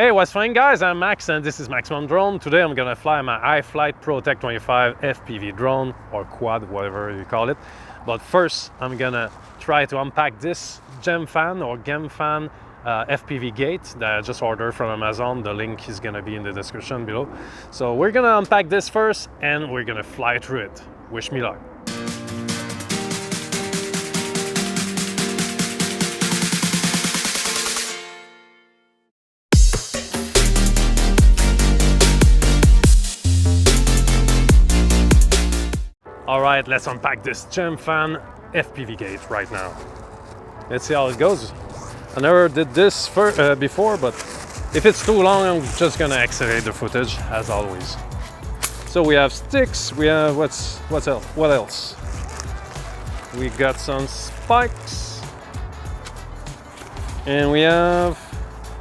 Hey, what's fine guys? I'm Max and this is Maximum Drone. Today I'm gonna fly my iFlight Protek 25 FPV drone, or quad, whatever you call it. But first I'm gonna try to unpack this GemFam or GemFam FPV Gates that I just ordered from Amazon. The link is gonna be in the description below. So we're gonna unpack this first and we're gonna fly through it. Wish me luck. All right, let's unpack this GemFam FPV Gate right now. Let's see how it goes. I never did this before, but if it's too long, I'm just gonna accelerate the footage as always. So we have sticks. We have what else? We got some spikes, and we have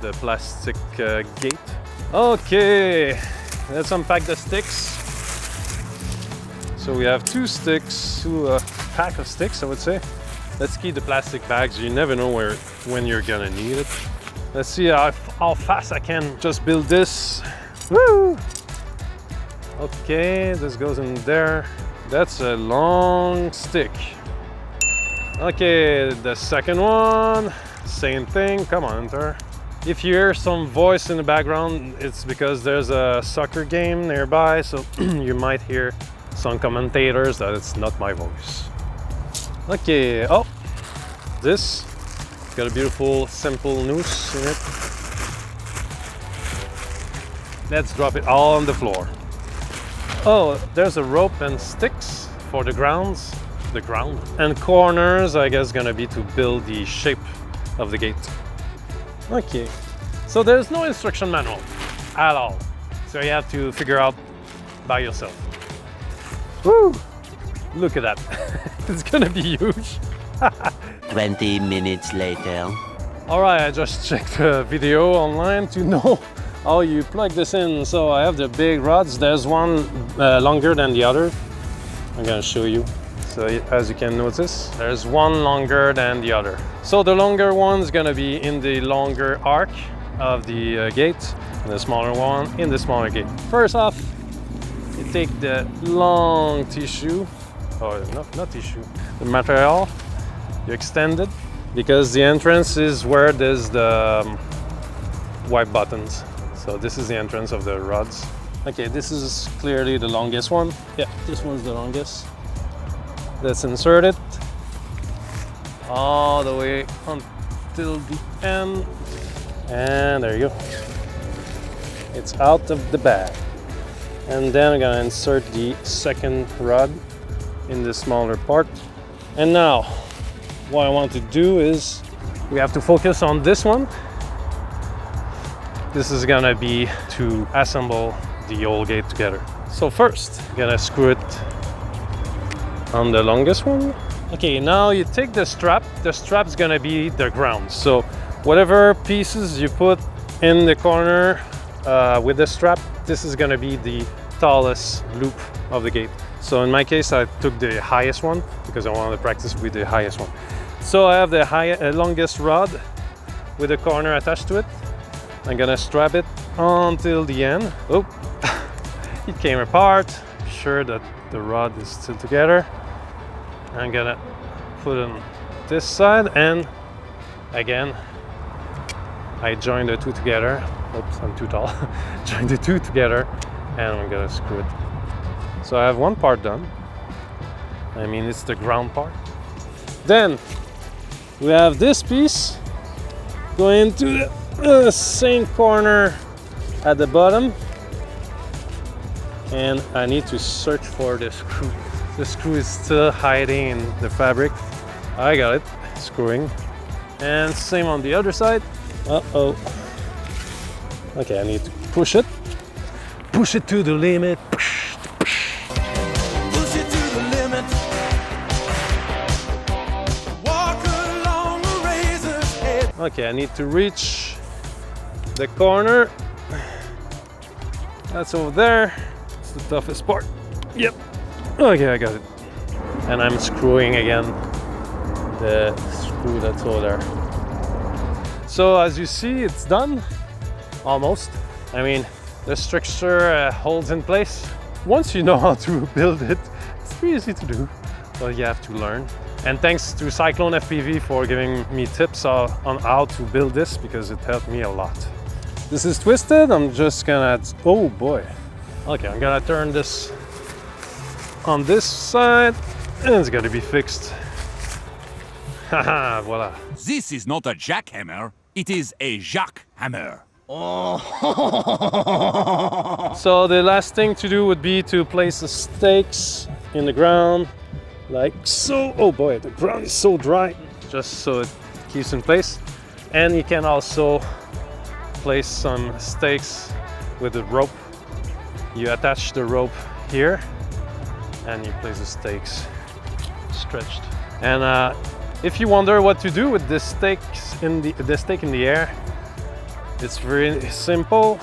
the plastic gate. Okay, let's unpack the sticks. So we have two pack of sticks, I would say. Let's keep the plastic bags. You never know when you're gonna need it. Let's see how fast I can just build this. Woo! Okay, this goes in there. That's a long stick. Okay, the second one, same thing. Come on, enter. If you hear some voice in the background, it's because there's a soccer game nearby, so you might hear some commentators that it's not my voice. Okay, oh, this got a beautiful simple noose in it. Let's drop it all on the floor. Oh, there's a rope and sticks for the ground, and corners, I guess, gonna be to build the shape of the gate. Okay, so there's no instruction manual at all, so you have to figure out by yourself. Woo! Look at that. It's gonna be huge. 20 minutes later. Alright, I just checked the video online to know how you plug this in. So I have the big rods. There's one longer than the other. I'm gonna show you. So as you can notice, there's one longer than the other. So the longer one is gonna be in the longer arc of the gate, and the smaller one in the smaller gate. First off, you take the long tissue, or not tissue, the material, you extend it, because the entrance is where there's the white buttons. So this is the entrance of the rods. Okay, this is clearly the longest one. Yeah, this one's the longest. Let's insert it all the way until the end. And there you go. It's out of the bag. And then I'm gonna insert the second rod in the smaller part. And now, what I want to do is, we have to focus on this one. This is gonna be to assemble the whole gate together. So first, I'm gonna screw it on the longest one. Okay, now you take the strap. The strap's gonna be the ground. So whatever pieces you put in the corner with the strap, this is gonna be the tallest loop of the gate. So in my case, I took the highest one because I wanted to practice with the highest one. So I have the longest rod with a corner attached to it. I'm gonna strap it until the end. Oh, it came apart. Be sure that the rod is still together. I'm gonna put on this side, and again, I join the two together. Oops, I'm too tall. Join the two together, and I'm gonna screw it. So I have one part done. I mean, it's the ground part. Then we have this piece going to the same corner at the bottom, and I need to search for the screw. The screw is still hiding in the fabric. I got it, screwing. And same on the other side. Uh-oh. Okay, I need to push it. Push it to the limit. Push it to the limit. Walk along the razor's edge. Okay, I need to reach the corner. That's over there. It's the toughest part. Yep. Okay, I got it. And I'm screwing again the screw that's over there. So as you see, it's done. almost. I mean, the structure holds in place. Once you know how to build it, it's pretty easy to do, but you have to learn. And thanks to CycloneFPV for giving me tips on how to build this, because it helped me a lot. This is twisted. I'm just gonna, oh boy. Okay, I'm gonna turn this on this side and it's gonna be fixed. Haha, voila. This is not a jackhammer, it is a jackhammer. So the last thing to do would be to place the stakes in the ground, like so. Oh boy, the ground is so dry, just so it keeps in place. And you can also place some stakes with a rope. You attach the rope here and you place the stakes stretched. And if you wonder what to do with the stakes in the stake in the air, it's very simple.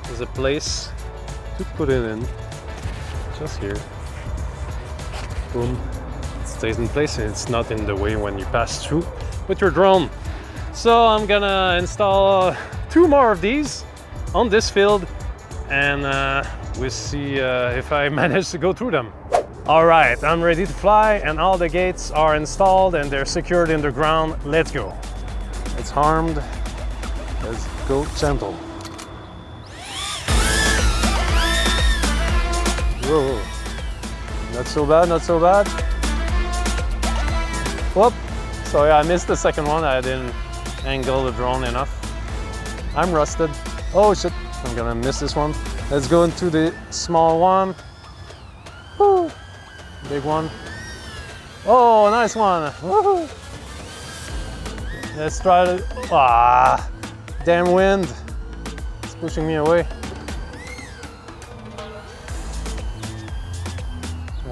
There's a place to put it in, just here. Boom, it stays in place and it's not in the way when you pass through with your drone. So I'm gonna install 2 more of these on this field, and we'll see if I manage to go through them. All right, I'm ready to fly and all the gates are installed and they're secured in the ground. Let's go. It's armed. Let's go gentle. Whoa, not so bad, not so bad. Whoop, sorry, I missed the second one. I didn't angle the drone enough. I'm rusted. Oh shit, I'm gonna miss this one. Let's go into the small one. Woo. Big one. Oh, nice one. Woohoo. Let's try to, damn wind. It's pushing me away.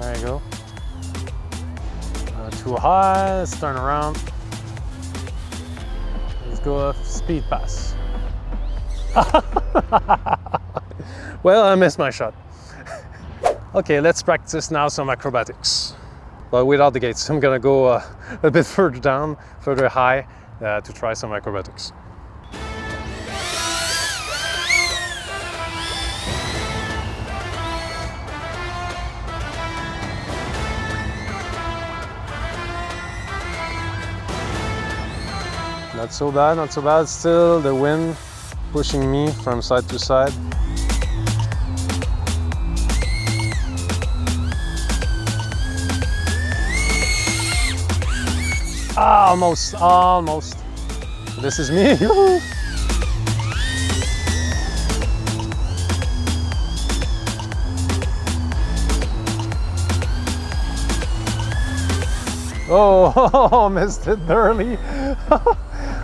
There you go. Too high, let's turn around. Let's go speed pass. Well, I missed my shot. Okay, let's practice now some acrobatics. But without the gates, I'm gonna go a bit further down, further high, to try some acrobatics. Not so bad, not so bad. Still the wind pushing me from side to side. Almost, almost. This is me. Oh, missed it barely.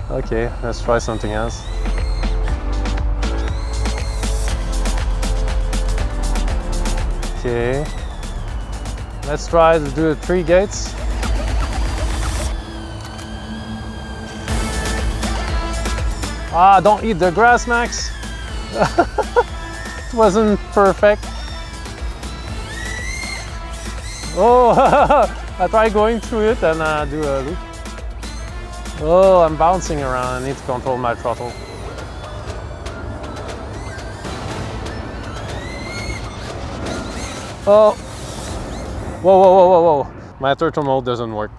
Okay, let's try something else. Okay, let's try to do the 3 gates. Don't eat the grass, Max. It wasn't perfect. Oh, I tried going through it and do a loop. Oh, I'm bouncing around. I need to control my throttle. Oh. Whoa, whoa, whoa, whoa, whoa. My turtle mode doesn't work.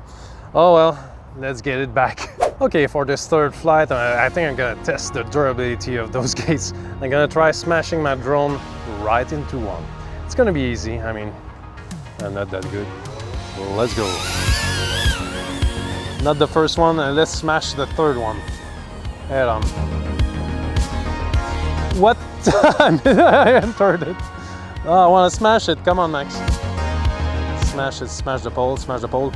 Oh well, let's get it back. Okay, for this third flight, I think I'm gonna test the durability of those gates. I'm gonna try smashing my drone right into one. It's gonna be easy. I mean, I'm not that good. Well, let's go. Not the first one, let's smash the third one. Head on. What? I entered it. Oh, I want to smash it. Come on, Max. Smash it, smash the pole, smash the pole.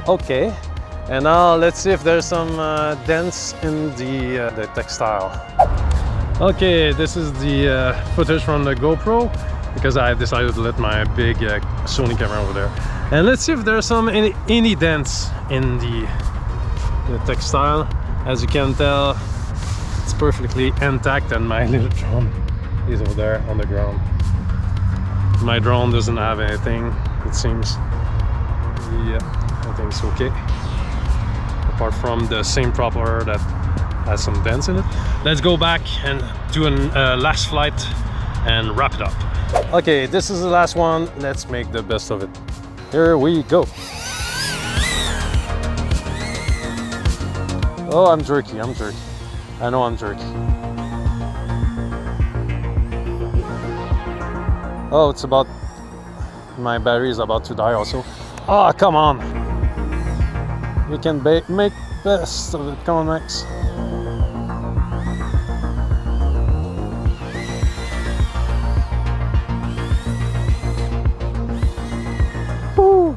Okay, and now let's see if there's some dents in the textile. Okay, this is the footage from the GoPro, because I decided to let my big Sony camera over there. And let's see if there's any dents in the textile. As you can tell, it's perfectly intact and my little drone is over there on the ground. My drone doesn't have anything. it seems. Yeah, I think it's okay. Apart from the same propeller that has some dents in it. Let's go back and do a last flight and wrap it up. Okay, this is the last one. Let's make the best of it. Here we go. Oh, I'm jerky. I know I'm jerky. Oh, it's about... my battery is about to die also. Ah, oh, come on. We can make best of it. Come on, Max. Woo.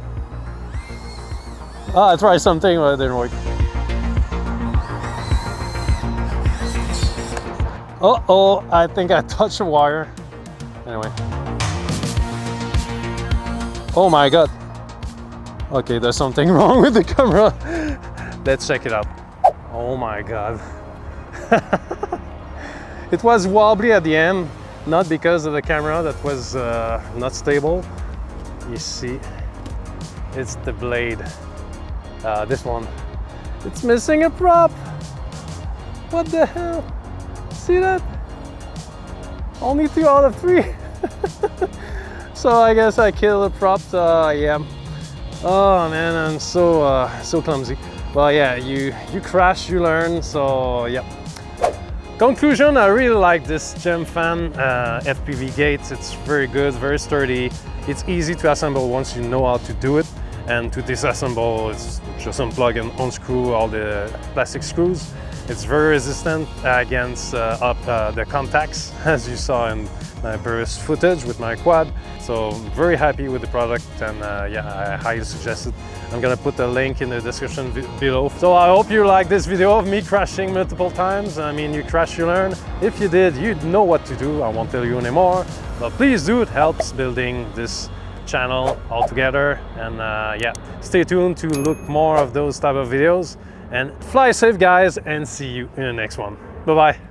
Ah, I tried something, but it didn't work. Uh-oh, I think I touched a wire. Anyway. Oh my god. Okay, there's something wrong with the camera. Let's check it out. Oh my god. It was wobbly at the end, not because of the camera that was not stable. You see, it's the blade. This one. It's missing a prop. What the hell? See that? Only 2 out of 3. So I guess I killed the prop. Yeah. Oh man, I'm so clumsy. Well, yeah, you crash, you learn. So yeah. Conclusion: I really like this GemFam FPV Gates. It's very good, very sturdy. It's easy to assemble once you know how to do it, and to disassemble, it's just unplug and unscrew all the plastic screws. It's very resistant against the contacts, as you saw in my previous footage with my quad. So I'm very happy with the product, and yeah, I highly suggest it. I'm gonna put a link in the description below. So I hope you like this video of me crashing multiple times. I mean, you crash, you learn. If you did, you know what to do. I won't tell you anymore, but please do. It helps building this channel all together. And yeah, stay tuned to look more of those type of videos. And fly safe, guys, and see you in the next one. Bye-bye.